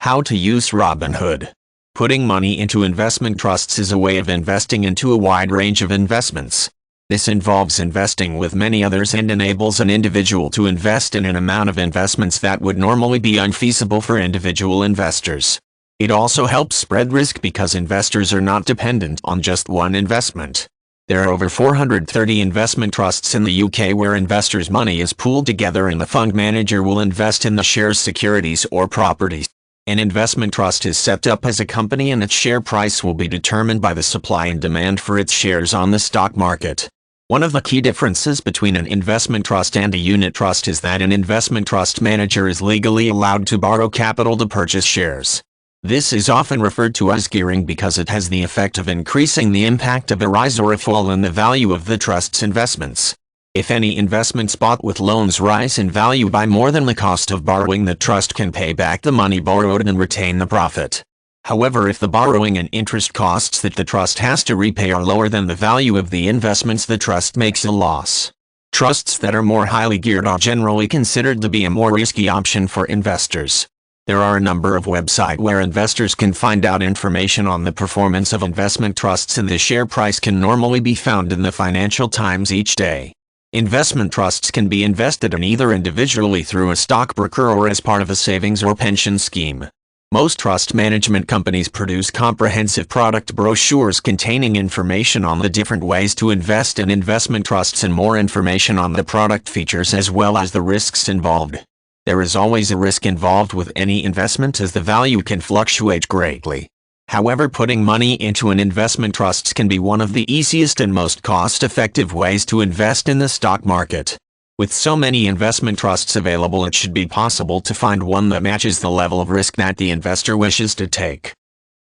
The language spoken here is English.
How to use Robinhood. Putting money into investment trusts is a way of investing into a wide range of investments. This involves investing with many others and enables an individual to invest in an amount of investments that would normally be unfeasible for individual investors. It also helps spread risk because investors are not dependent on just one investment. There are over 430 investment trusts in the UK where investors' money is pooled together and the fund manager will invest in the shares, securities, or properties. An investment trust is set up as a company and its share price will be determined by the supply and demand for its shares on the stock market. One of the key differences between an investment trust and a unit trust is that an investment trust manager is legally allowed to borrow capital to purchase shares. This is often referred to as gearing because it has the effect of increasing the impact of a rise or a fall in the value of the trust's investments. If any investments bought with loans rise in value by more than the cost of borrowing, the trust can pay back the money borrowed and retain the profit. However, if the borrowing and interest costs that the trust has to repay are lower than the value of the investments, the trust makes a loss. Trusts that are more highly geared are generally considered to be a more risky option for investors. There are a number of websites where investors can find out information on the performance of investment trusts, and the share price can normally be found in the Financial Times each day. Investment trusts can be invested in either individually through a stockbroker or as part of a savings or pension scheme. Most trust management companies produce comprehensive product brochures containing information on the different ways to invest in investment trusts and more information on the product features as well as the risks involved. There is always a risk involved with any investment as the value can fluctuate greatly. However, putting money into an investment trust can be one of the easiest and most cost-effective ways to invest in the stock market. With so many investment trusts available, it should be possible to find one that matches the level of risk that the investor wishes to take.